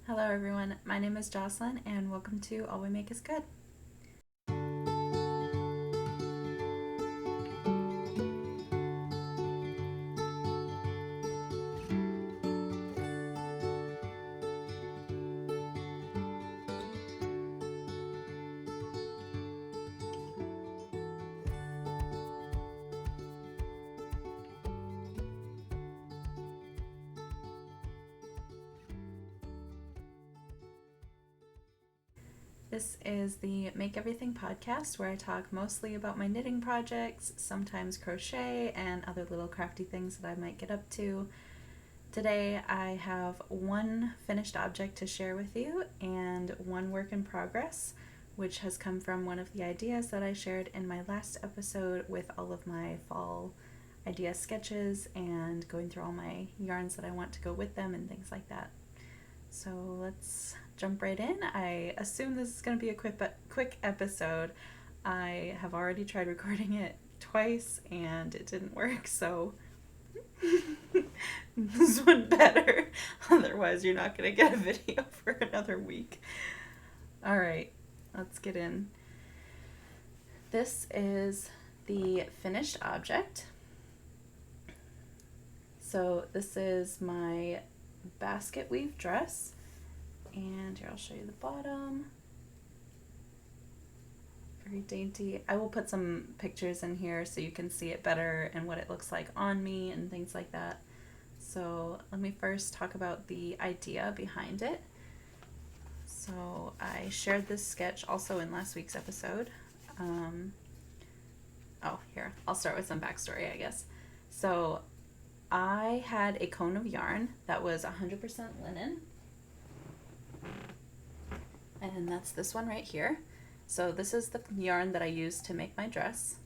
Hello everyone, my name is Jocelyn and welcome to All We Make Is Good. This is the Make Everything podcast where I talk mostly about my knitting projects, sometimes crochet, and other little crafty things that I might get up to. Today I have one finished object to share with you and one work in progress, which has come from one of the ideas that I shared in my last episode with all of my fall idea sketches and going through all my yarns that I want to go with them and things like that. So let's jump right in. I assume this is going to be a quick episode. I have already tried recording it twice and it didn't work, so this one better. Otherwise, you're not going to get a video for another week. All right, let's get in. This is the finished object. So this is my basket weave dress, and here I'll show you the bottom. Very dainty. I will put some pictures in here so you can see it better and what it looks like on me and things like that. So let me first talk about the idea behind it. So I shared this sketch also in last week's episode. Here, I'll start with some backstory, I guess. So I had a cone of yarn that was 100% linen, and that's this one right here. So this is the yarn that I used to make my dress,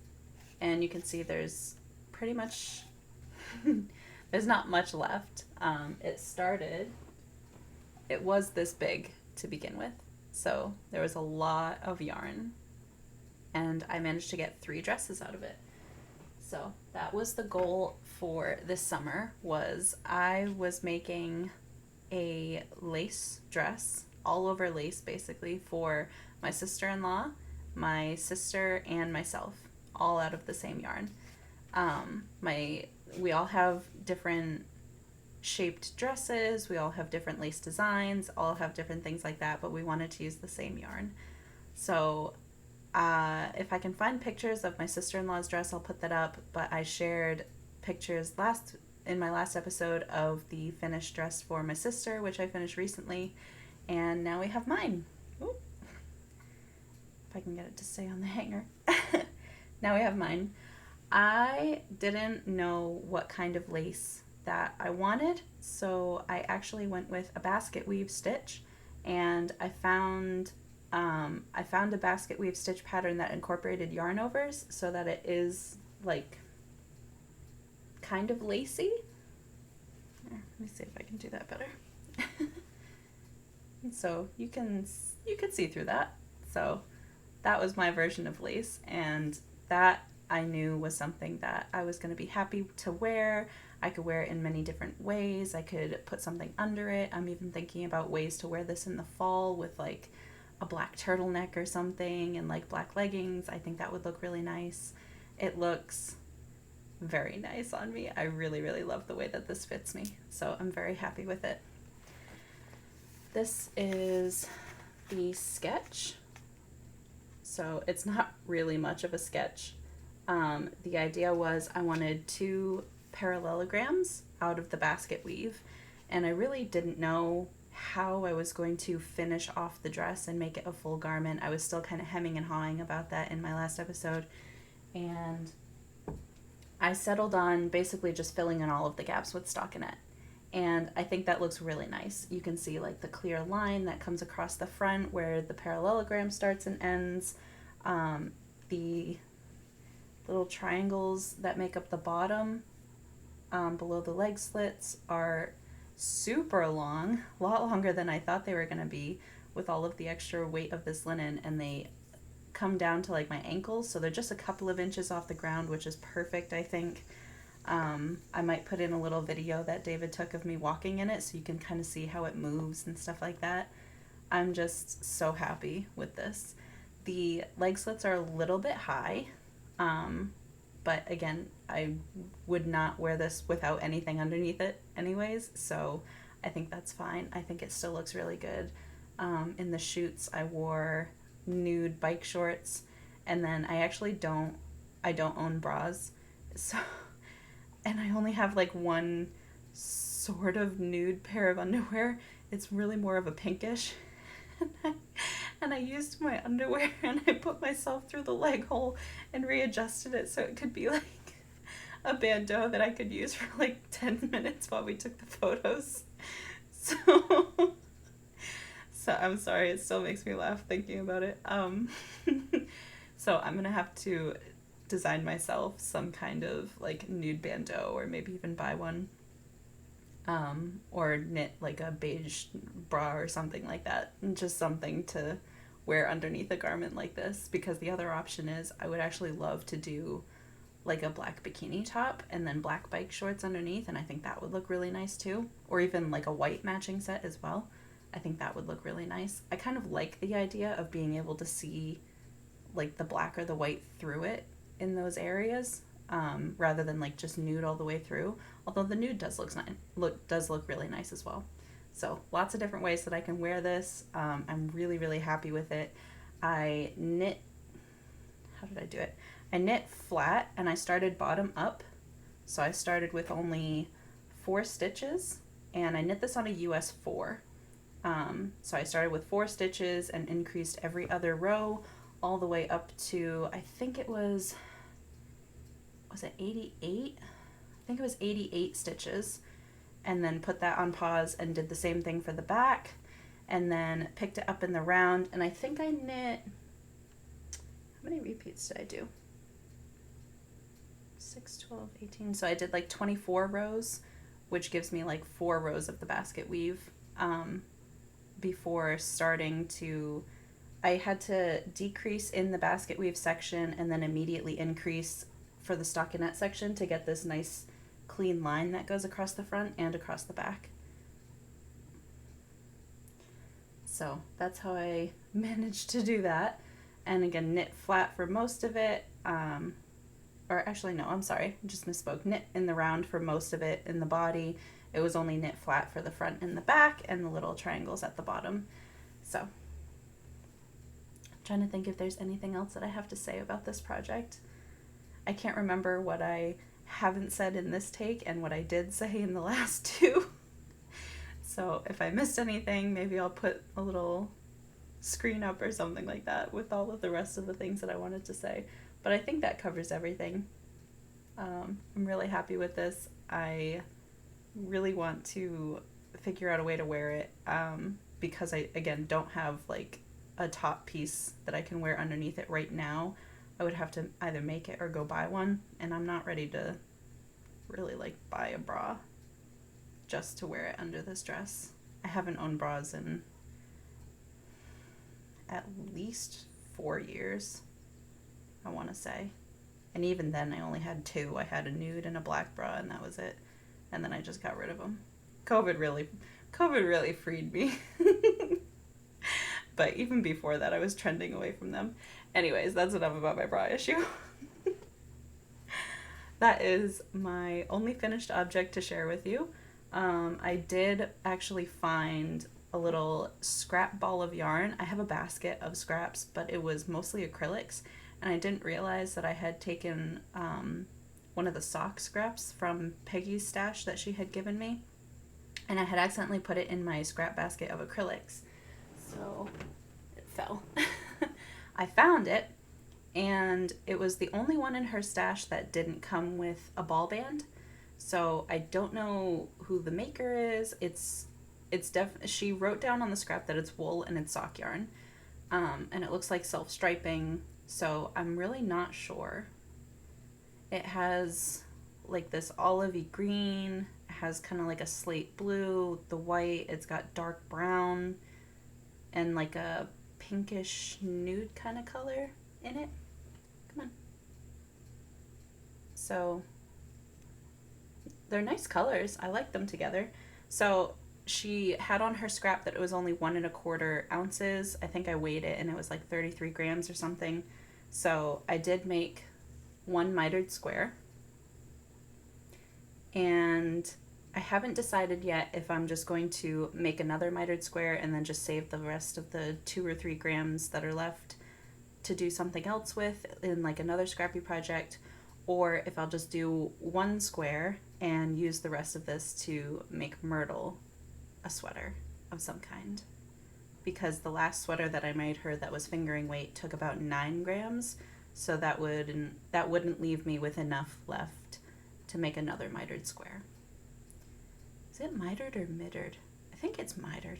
and you can see there's pretty much there's not much left. It was this big to begin with, so there was a lot of yarn, and I managed to get 3 dresses out of it. So that was the goal for this summer. I was making a lace dress, all over lace basically, for my sister-in-law, my sister, and myself, all out of the same yarn. We all have different shaped dresses, we all have different lace designs, all have different things like that, but we wanted to use the same yarn. So if I can find pictures of my sister-in-law's dress, I'll put that up, but I shared pictures in my last episode of the finished dress for my sister, which I finished recently, and now we have mine. Ooh. If I can get it to stay on the hanger. Now we have mine. I didn't know what kind of lace that I wanted, so I actually went with a basket weave stitch, and I found a basket weave stitch pattern that incorporated yarn overs so that it is like kind of lacy. Let me see if I can do that better. So you can see through that. So that was my version of lace, and that I knew was something that I was going to be happy to wear. I could wear it in many different ways. I could put something under it. I'm even thinking about ways to wear this in the fall with like a black turtleneck or something and like black leggings. I think that would look really nice. It looks very nice on me. I really, really love the way that this fits me. So I'm very happy with it. This is the sketch. So it's not really much of a sketch. The idea was I wanted 2 parallelograms out of the basket weave, and I really didn't know how I was going to finish off the dress and make it a full garment. I was still kind of hemming and hawing about that in my last episode, and I settled on basically just filling in all of the gaps with stockinette, and I think that looks really nice. You can see like the clear line that comes across the front where the parallelogram starts and ends. The little triangles that make up the bottom below the leg slits are super long, a lot longer than I thought they were going to be with all of the extra weight of this linen, and they come down to like my ankles, so they're just a couple of inches off the ground, which is perfect, I think. I might put in a little video that David took of me walking in it so you can kind of see how it moves and stuff like that. I'm just so happy with this. The leg slits are a little bit high, but again, I would not wear this without anything underneath it anyways, so I think that's fine. I think it still looks really good. In the shoots, I wore nude bike shorts, and then I don't own bras, so, and I only have like one sort of nude pair of underwear. It's really more of a pinkish, and I used my underwear and I put myself through the leg hole and readjusted it so it could be like a bandeau that I could use for like 10 minutes while we took the photos. So, so I'm sorry, it still makes me laugh thinking about it. So I'm gonna have to design myself some kind of like nude bandeau, or maybe even buy one. Or knit like a beige bra or something like that, and just something to wear underneath a garment like this, because the other option is I would actually love to do like a black bikini top and then black bike shorts underneath, and I think that would look really nice too, or even like a white matching set as well. I think that would look really nice. I kind of like the idea of being able to see like the black or the white through it in those areas, rather than like just nude all the way through. Although the nude does look really nice as well. So lots of different ways that I can wear this. I'm really happy with it. I knit. How did I do it? I knit flat and I started bottom up. So I started with only 4 stitches, and I knit this on a US 4. So I started with 4 stitches and increased every other row all the way up to, I think it was it 88? I think it was 88 stitches, and then put that on pause and did the same thing for the back, and then picked it up in the round, and I think I knit, how many repeats did I do? 6, 12, 18, so I did like 24 rows, which gives me like 4 rows of the basket weave, before starting to, I had to decrease in the basket weave section and then immediately increase for the stockinette section to get this nice clean line that goes across the front and across the back. So that's how I managed to do that. And again, knit flat for most of it, or actually no, I'm sorry, just misspoke. Knit in the round for most of it in the body. It was only knit flat for the front and the back and the little triangles at the bottom. So I'm trying to think if there's anything else that I have to say about this project. I can't remember what I haven't said in this take and what I did say in the last 2. So if I missed anything, maybe I'll put a little screen up or something like that with all of the rest of the things that I wanted to say. But I think that covers everything. I'm really happy with this. I really want to figure out a way to wear it, because I, again, don't have like a top piece that I can wear underneath it right now. I would have to either make it or go buy one, and I'm not ready to really like buy a bra just to wear it under this dress. I haven't owned bras in at least 4 years, I want to say. And even then I only had 2. I had a nude and a black bra, and that was it. And then I just got rid of them. COVID really freed me. But even before that, I was trending away from them. Anyways, that's enough about my bra issue. That is my only finished object to share with you. I did actually find a little scrap ball of yarn. I have a basket of scraps, but it was mostly acrylics, and I didn't realize that I had taken one of the sock scraps from Peggy's stash that she had given me, and I had accidentally put it in my scrap basket of acrylics. So it fell. I found it, and it was the only one in her stash that didn't come with a ball band. So I don't know who the maker is. She wrote down on the scrap that it's wool and it's sock yarn, and it looks like self-striping. So I'm really not sure. It has like this olivey green. It has kind of like a slate blue. The white. It's got dark brown and like a pinkish nude kind of color in it. Come on. So They're nice colors. I like them together. So she had on her scrap that it was only 1.25 ounces. I think I weighed it and it was like 33 grams or something. So I did make one mitered square. And I haven't decided yet if I'm just going to make another mitered square and then just save the rest of the 2 or 3 grams that are left to do something else with in like another scrappy project, or if I'll just do one square and use the rest of this to make Myrtle a sweater of some kind. Because the last sweater that I made her that was fingering weight took about 9 grams, so that wouldn't leave me with enough left to make another mitered square. Is it mitered or mittered? I think it's mitered.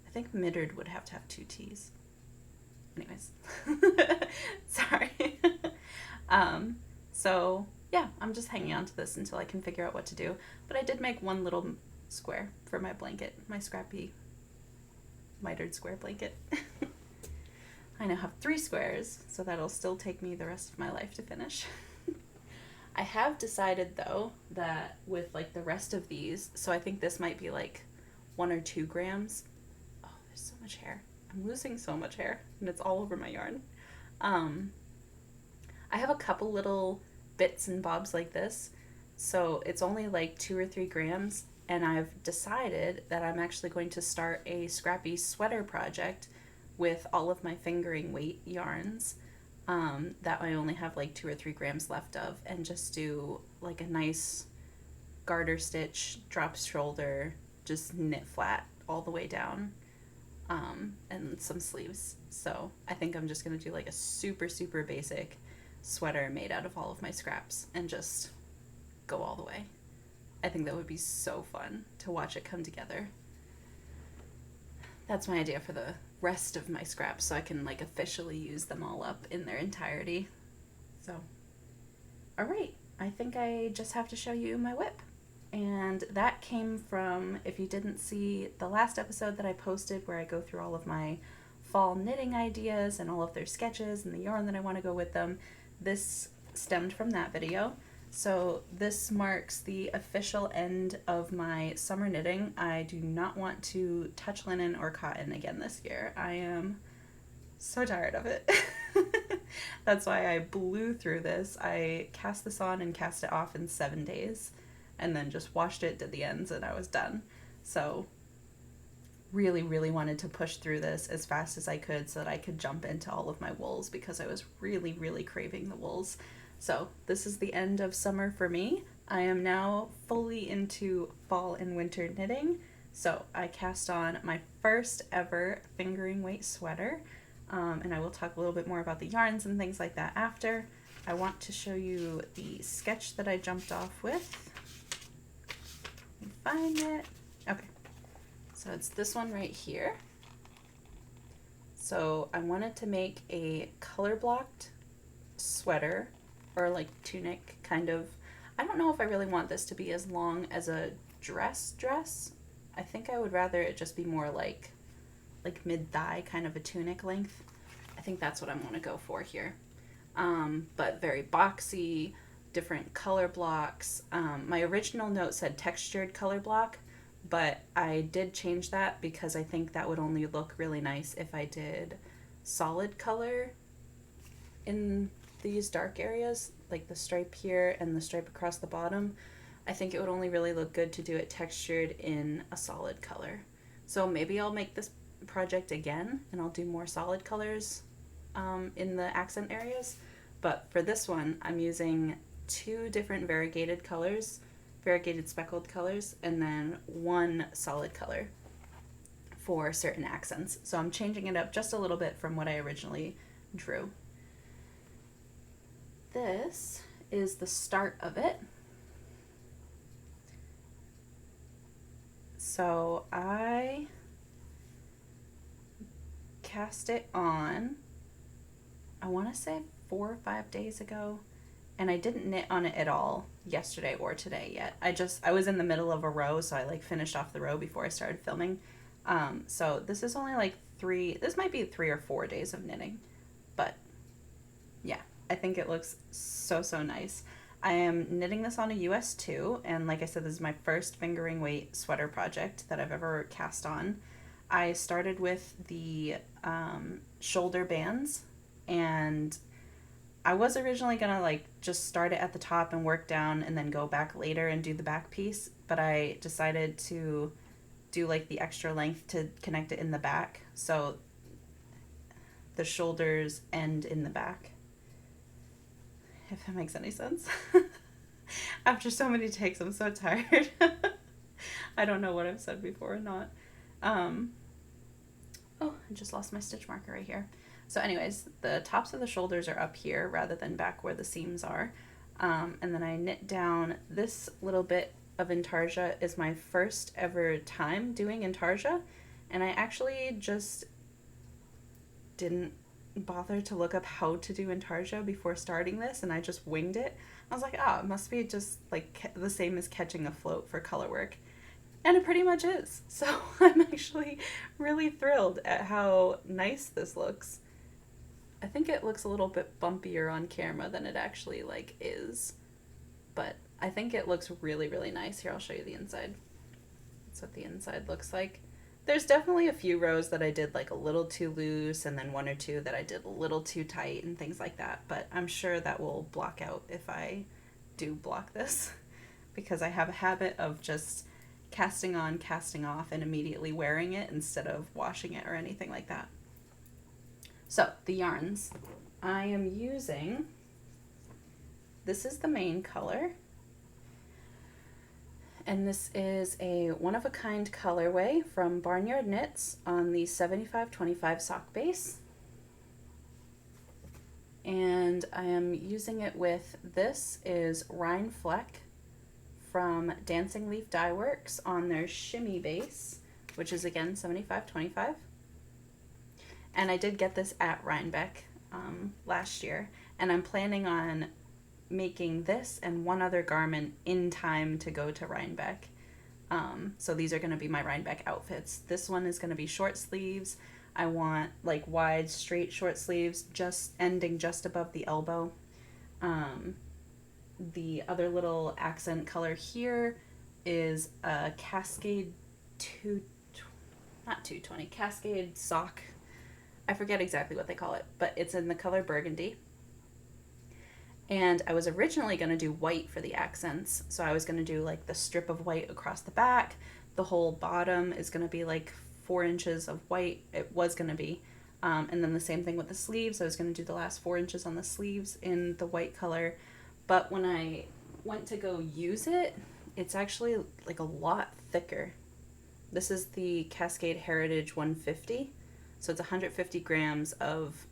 I think mittered would have to have 2 T's. Anyways, sorry. So yeah, I'm just hanging on to this until I can figure out what to do. But I did make one little square for my blanket, my scrappy mitered square blanket. I now have 3 squares, so that'll still take me the rest of my life to finish. I have decided though that with like the rest of these, so I think this might be like 1 or 2 grams. Oh, there's so much hair. I'm losing so much hair and it's all over my yarn. I have a couple little bits and bobs like this, so it's only like 2 or 3 grams, and I've decided that I'm actually going to start a scrappy sweater project with all of my fingering weight yarns that I only have like 2 or 3 grams left of, and just do like a nice garter stitch, drop shoulder, just knit flat all the way down, and some sleeves. So I think I'm just gonna do like a super, super basic sweater made out of all of my scraps and just go all the way. I think that would be so fun to watch it come together. That's my idea for the rest of my scraps, so I can like officially use them all up in their entirety. So, all right, I think I just have to show you my whip. And that came from, if you didn't see the last episode that I posted where I go through all of my fall knitting ideas and all of their sketches and the yarn that I want to go with them, this stemmed from that video. So this marks the official end of my summer knitting. I do not want to touch linen or cotton again this year. I am so tired of it. That's why I blew through this. I cast this on and cast it off in 7 days, and then just washed it, did the ends, and I was done. So really, really wanted to push through this as fast as I could so that I could jump into all of my wools, because I was really, really craving the wools. So this is the end of summer for me. I am now fully into fall and winter knitting. So I cast on my first ever fingering weight sweater, and I will talk a little bit more about the yarns and things like that after. I want to show you the sketch that I jumped off with. Let me find it. Okay, so it's this one right here. So I wanted to make a color blocked sweater, or like tunic kind of. I don't know if I really want this to be as long as a dress. I think I would rather it just be more like mid-thigh kind of a tunic length. I think that's what I want to go for here. But very boxy, different color blocks. My original note said textured color block, but I did change that because I think that would only look really nice if I did solid color in these dark areas, like the stripe here and the stripe across the bottom. I think it would only really look good to do it textured in a solid color. So maybe I'll make this project again and I'll do more solid colors in the accent areas. But for this one, I'm using 2 different variegated colors, variegated speckled colors, and then 1 solid color for certain accents. So I'm changing it up just a little bit from what I originally drew. This is the start of it. So I cast it on, I want to say 4 or 5 days ago, and I didn't knit on it at all yesterday or today yet. I was in the middle of a row, so I like finished off the row before I started filming. So this is only like this might be 3 or 4 days of knitting, but yeah, I think it looks so, so nice. I am knitting this on a US 2, and like I said, this is my first fingering weight sweater project that I've ever cast on. I started with the shoulder bands, and I was originally gonna like just start it at the top and work down and then go back later and do the back piece, but I decided to do like the extra length to connect it in the back, so the shoulders end in the back, if that makes any sense. After so many takes, I'm so tired. I don't know what I've said before or not. Oh, I just lost my stitch marker right here. So anyways, the tops of the shoulders are up here rather than back where the seams are. And then I knit down this little bit of intarsia. Is my first ever time doing intarsia, and I actually just didn't bother to look up how to do intarsia before starting this, and I just winged it. I was like, oh, it must be just like the same as catching a float for color work. And it pretty much is. So I'm actually really thrilled at how nice this looks. I think it looks a little bit bumpier on camera than it actually like is, but I think it looks really, really nice. Here, I'll show you the inside. That's what the inside looks like. There's definitely a few rows that I did like a little too loose, and then one or two that I did a little too tight and things like that, but I'm sure that will block out if I do block this, because I have a habit of just casting on, casting off, and immediately wearing it instead of washing it or anything like that. So the yarns I am using, this is the main color, and this is a one-of-a-kind colorway from Barnyard Knits on the 7525 sock base. And I am using it with, this is Rhinebeck from Dancing Leaf Dye Works on their shimmy base, which is again 7525. And I did get this at Rhinebeck last year, and I'm planning on making this and one other garment in time to go to Rhinebeck. So these are going to be my Rhinebeck outfits. This one is going to be short sleeves. I want like wide, straight short sleeves, just ending just above the elbow. The other little accent color here is a Cascade not 220, Cascade sock. I forget exactly what they call it, but it's in the color burgundy. And I was originally going to do white for the accents, so I was going to do like the strip of white across the back. The whole bottom is going to be like 4 inches of white. It was going to be. And then the same thing with the sleeves. I was going to do the last 4 inches on the sleeves in the white color. But when I went to go use it, it's actually like a lot thicker. This is the Cascade Heritage 150. So it's 150 grams of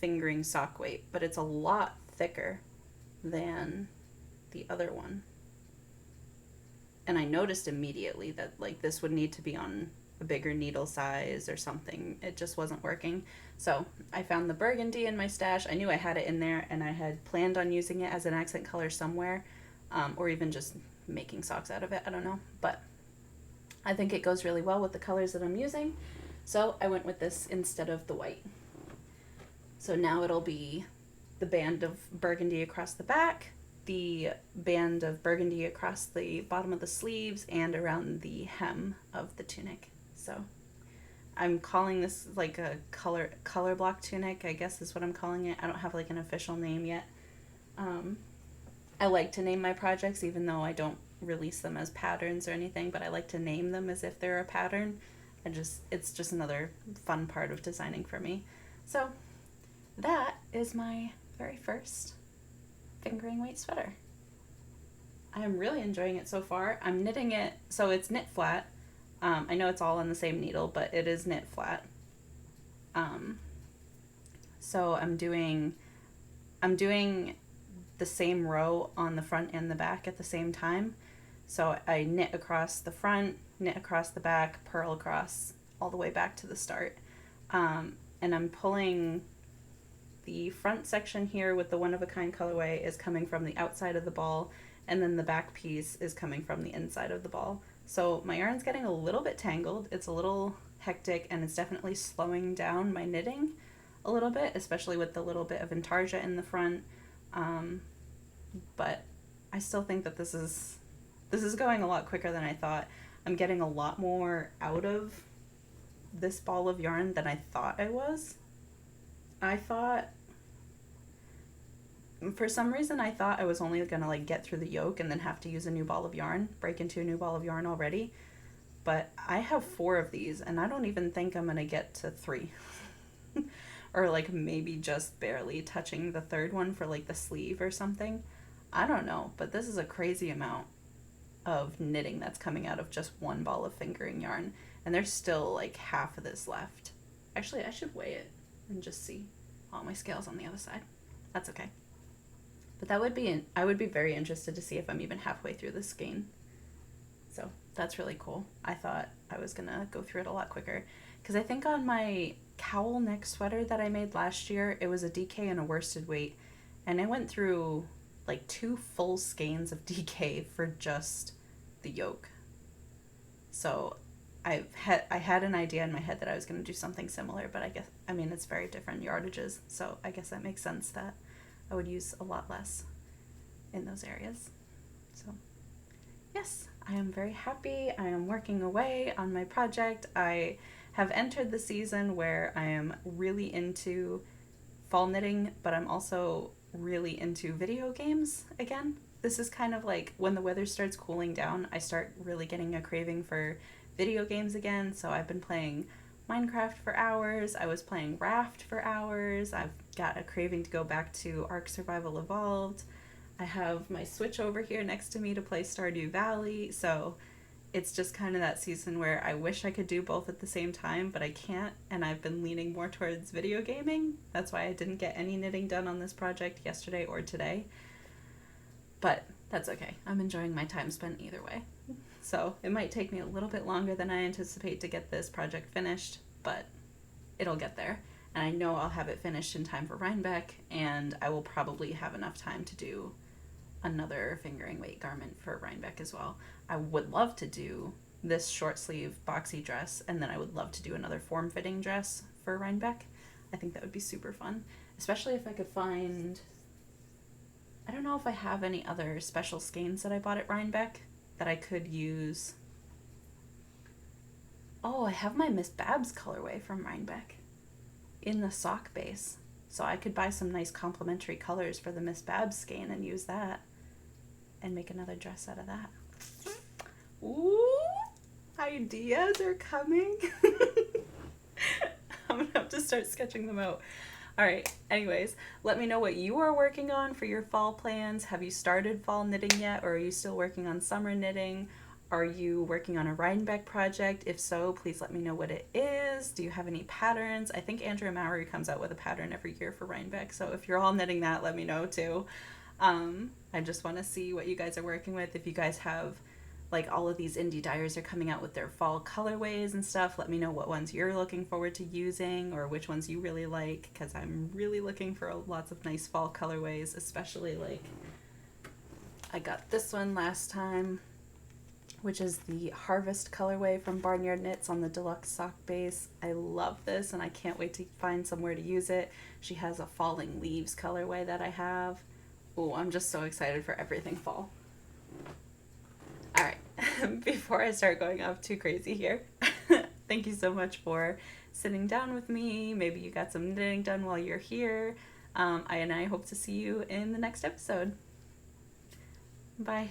fingering sock weight, but it's a lot thicker than the other one. And I noticed immediately that like this would need to be on a bigger needle size or something. It just wasn't working. So I found the burgundy in my stash. I knew I had it in there, and I had planned on using it as an accent color somewhere, or even just making socks out of it. I don't know, but I think it goes really well with the colors that I'm using. So I went with this instead of the white. So now it'll be the band of burgundy across the back, the band of burgundy across the bottom of the sleeves, and around the hem of the tunic. So I'm calling this like a color block tunic, I guess is what I'm calling it. I don't have like an official name yet. I like to name my projects even though I don't release them as patterns or anything, but I like to name them as if they're a pattern. It's just another fun part of designing for me. So that is my very first fingering weight sweater. I am really enjoying it so far. I'm knitting it, so it's knit flat. I know it's all on the same needle, but it is knit flat. So I'm doing the same row on the front and the back at the same time. So I knit across the front, knit across the back, purl across all the way back to the start. And I'm pulling the front section here with the one-of-a-kind colorway is coming from the outside of the ball, and then the back piece is coming from the inside of the ball. So my yarn's getting a little bit tangled. It's a little hectic, and it's definitely slowing down my knitting a little bit, especially with the little bit of intarsia in the front. but I still think that this is going a lot quicker than I thought. I'm getting a lot more out of this ball of yarn than I thought I was. I thought, for some reason, I thought I was only gonna like get through the yoke and then have to use a new ball of yarn, break into a new ball of yarn already. But I have 4 of these, and I don't even think I'm gonna get to 3. Or like maybe just barely touching the third one for like the sleeve or something. I don't know, but this is a crazy amount of knitting that's coming out of just one ball of fingering yarn, and there's still like half of this left. Actually, I should weigh it and just see. All my scales on the other side. That's okay. But I would be very interested to see if I'm even halfway through this skein. So that's really cool. I thought I was gonna go through it a lot quicker, because I think on my cowl neck sweater that I made last year, it was a DK and a worsted weight, and I went through like 2 full skeins of DK for just the yoke. So I had an idea in my head that I was going to do something similar, but I mean it's very different yardages, so I guess that makes sense that I would use a lot less in those areas. So yes, I am very happy. I am working away on my project. I have entered the season where I am really into fall knitting, but I'm also really into video games again. This is kind of like when the weather starts cooling down, I start really getting a craving for video games again. So I've been playing Minecraft for hours. I was playing Raft for hours. I've got a craving to go back to Ark Survival Evolved. I have my Switch over here next to me to play Stardew Valley. So it's just kind of that season where I wish I could do both at the same time, but I can't, and I've been leaning more towards video gaming. That's why I didn't get any knitting done on this project yesterday or today. But that's okay. I'm enjoying my time spent either way. So it might take me a little bit longer than I anticipate to get this project finished, but it'll get there. And I know I'll have it finished in time for Rhinebeck, and I will probably have enough time to do another fingering weight garment for Rhinebeck as well. I would love to do this short sleeve boxy dress, and then I would love to do another form fitting dress for Rhinebeck. I think that would be super fun, especially if I could find, I don't know if I have any other special skeins that I bought at Rhinebeck that I could use. Oh, I have my Miss Babs colorway from Rhinebeck in the sock base, so I could buy some nice complementary colors for the Miss Babs skein and use that and make another dress out of that. Ooh, ideas are coming. I'm gonna have to start sketching them out. All right, anyways, let me know what you are working on for your fall plans. Have you started fall knitting yet, or are you still working on summer knitting? Are you working on a Rhinebeck project? If so, please let me know what it is. Do you have any patterns? I think Andrea Mowry comes out with a pattern every year for Rhinebeck, so if you're all knitting that, let me know too. I just want to see what you guys are working with. If you guys have, like, all of these indie dyers are coming out with their fall colorways and stuff, let me know what ones you're looking forward to using or which ones you really like, because I'm really looking for lots of nice fall colorways, especially, like, I got this one last time, which is the Harvest colorway from Barnyard Knits on the deluxe sock base. I love this, and I can't wait to find somewhere to use it. She has a Falling Leaves colorway that I have. Oh, I'm just so excited for everything fall. All right, before I start going off too crazy here, thank you so much for sitting down with me. Maybe you got some knitting done while you're here. I hope to see you in the next episode. Bye.